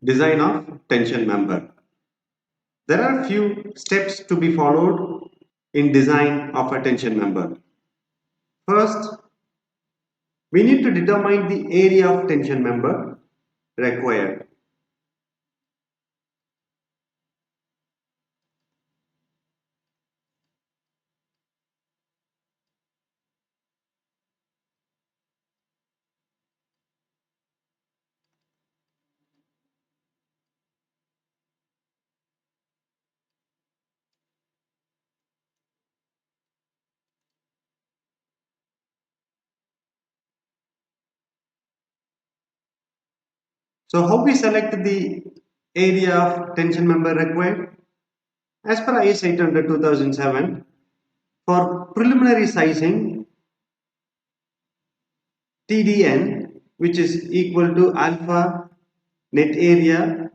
Design of tension member. There are few steps to be followed in design of a tension member. First, we need to determine the area of tension member required. So how we select the area of tension member required? As per IS 800 2007, for preliminary sizing, TDN, which is equal to alpha net area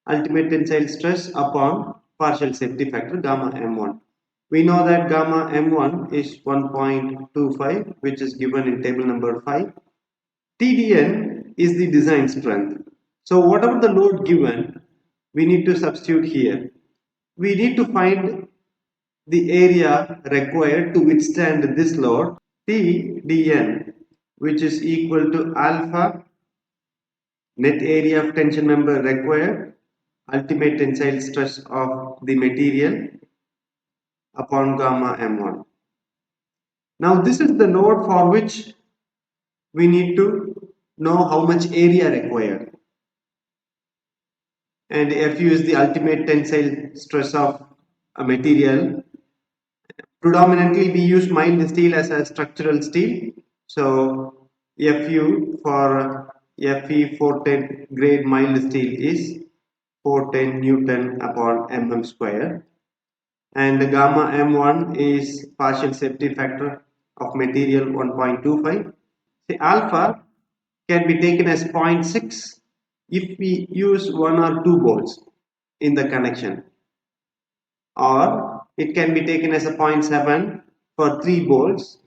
ultimate tensile stress upon partial safety factor gamma m1. We know that gamma m1 is 1.25, which is given in table number 5. TDN is the design strength. So whatever the load given, we need to substitute here. We need to find the area required to withstand this load, TDN, which is equal to alpha net area of tension member required, ultimate tensile stress of the material upon gamma m1. Now this is the load for which we need to know how much area required, and Fu is the ultimate tensile stress of a material. Predominantly we use mild steel as a structural steel, so Fu for Fe 410 grade mild steel is 410 Newton upon mm square, and the gamma m1 is partial safety factor of material 1.25. The alpha can be taken as 0.6 if we use one or two bolts in the connection, or it can be taken as a 0.7 for 3 bolts,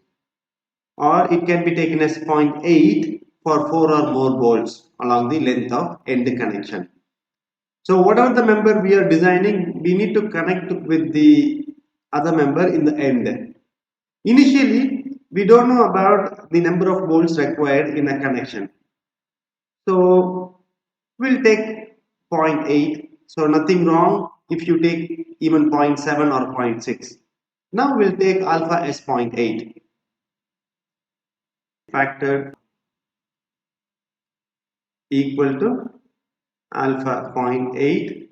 or it can be taken as 0.8 for 4 or more bolts along the length of end connection. So whatever the member we are designing, we need to connect with the other member in the end. Initially, we don't know about the number of bolts required in a connection. So we'll take 0.8. So nothing wrong if you take even 0.7 or 0.6. Now we'll take alpha as 0.8. Factor equal to alpha 0.8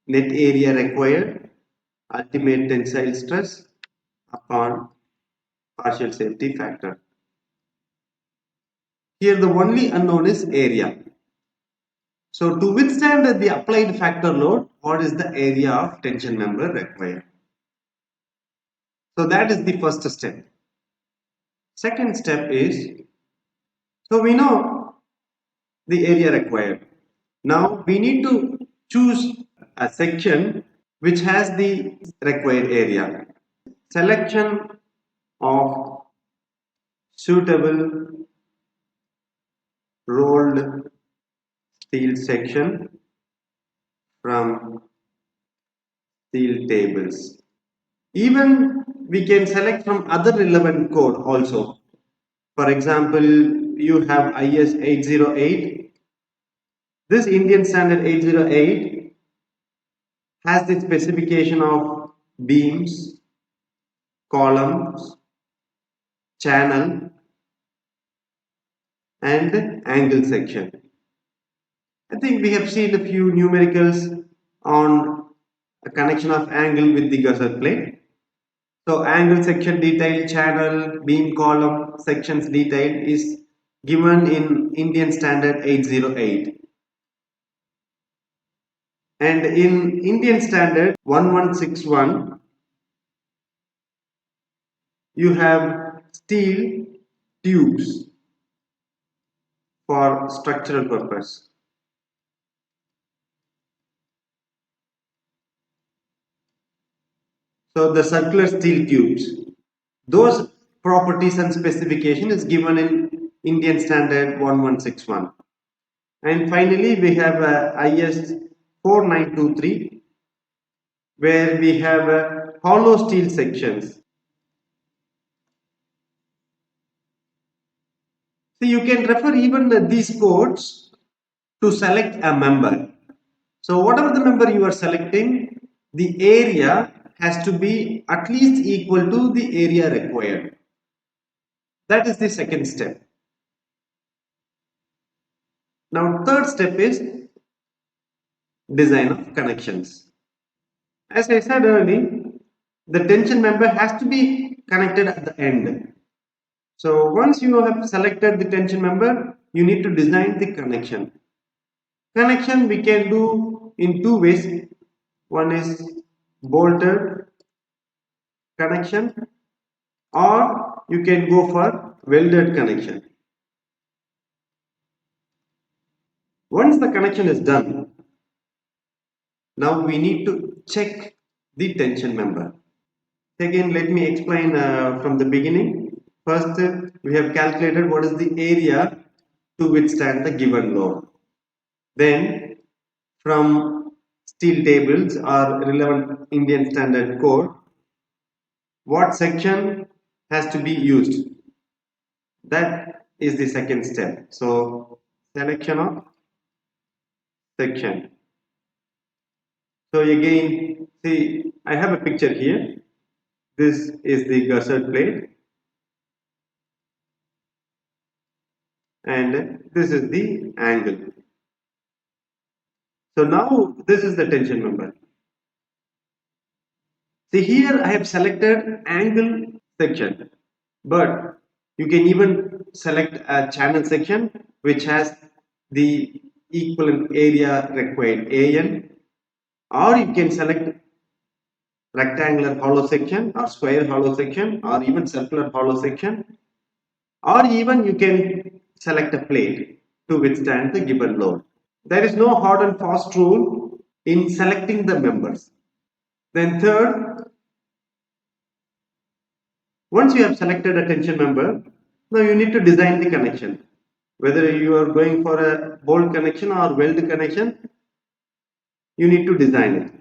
net area required ultimate tensile stress upon partial safety factor. Here the only unknown is area. So to withstand the applied factor load, what is the area of tension member required? So that is the first step. Second step is, so we know the area required. Now we need to choose a section which has the required area. Selection of suitable rolled steel section from steel tables. Even we can select from other relevant code also. For example, you have IS 808. This Indian standard 808 has the specification of beams, columns, channel, and angle section. I think we have seen a few numericals on a connection of angle with the gusset plate. So angle section detail, channel, beam column, sections detail is given in Indian standard 808. And in Indian standard 1161, you have steel tubes for structural purpose. So the circular steel tubes, those properties and specification is given in Indian standard 1161. And finally, we have IS 4923, where we have hollow steel sections. So you can refer even these codes to select a member. So whatever the member you are selecting, the area has to be at least equal to the area required. That is the second step. Now third step is design of connections. As I said earlier, the tension member has to be connected at the end. So once you have selected the tension member, you need to design the connection. Connection we can do in two ways. One is bolted connection, or you can go for welded connection. Once the connection is done, now we need to check the tension member. Again, let me explain from the beginning. First, we have calculated what is the area to withstand the given load. Then, from steel tables or relevant Indian standard code, what section has to be used. That is the second step. So, selection of section. So again, see, I have a picture here. This is the gusset plate, and this is the angle. So now this is the tension member. See, here I have selected angle section, but you can even select a channel section which has the equivalent area required AN, or you can select rectangular hollow section or square hollow section or even circular hollow section, or even you can select a plate to withstand the given load. There is no hard and fast rule in selecting the members. Then third, once you have selected a tension member, now you need to design the connection. Whether you are going for a bolt connection or weld connection, you need to design it.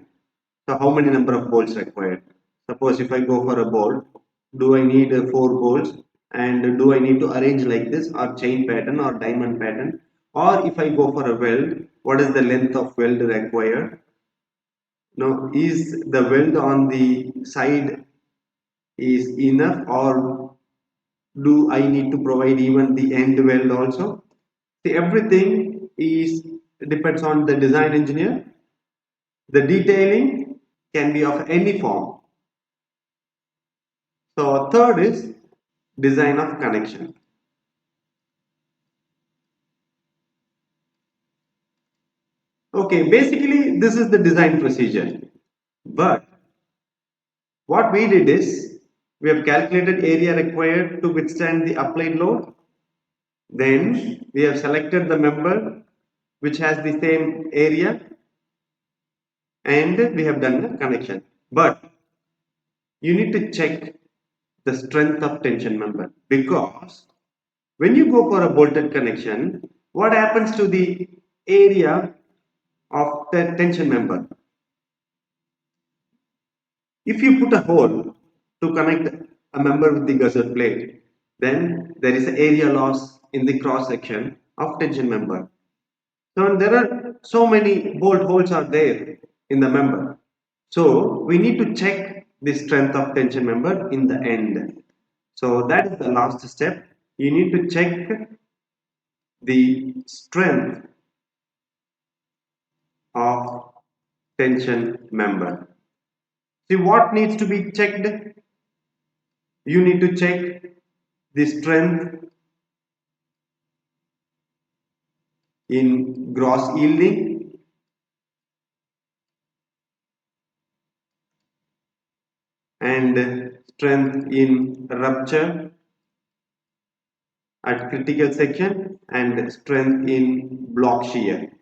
So how many number of bolts required? Suppose if I go for a bolt, do I need 4 bolts, and do I need to arrange like this or chain pattern or diamond pattern? Or if I go for a weld, what is the length of weld required? Now, is the weld on the side is enough, or do I need to provide even the end weld also? See, everything is depends on the design engineer. The detailing can be of any form. So third is design of connection. Okay, basically this is the design procedure. But what we did is we have calculated area required to withstand the applied load. Then we have selected the member which has the same area, and we have done the connection. But you need to check the strength of tension member, because when you go for a bolted connection, what happens to the area of the tension member? If you put a hole to connect a member with the gusset plate, then there is an area loss in the cross section of tension member. So there are so many bolt holes are there in the member. So we need to check the strength of tension member in the end. So that is the last step. You need to check the strength of tension member. See what needs to be checked? You need to check the strength in gross yielding, and strength in rupture at critical section, and strength in block shear.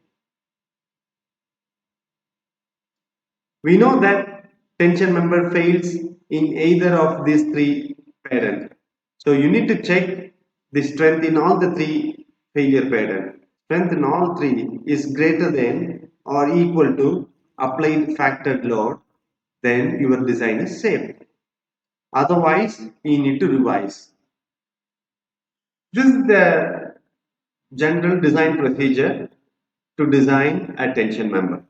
We know that tension member fails in either of these three patterns. So you need to check the strength in all the three failure patterns. strength in all three is greater than or equal to applied factored load, then your design is safe. Otherwise, you need to revise. This is the general design procedure to design a tension member.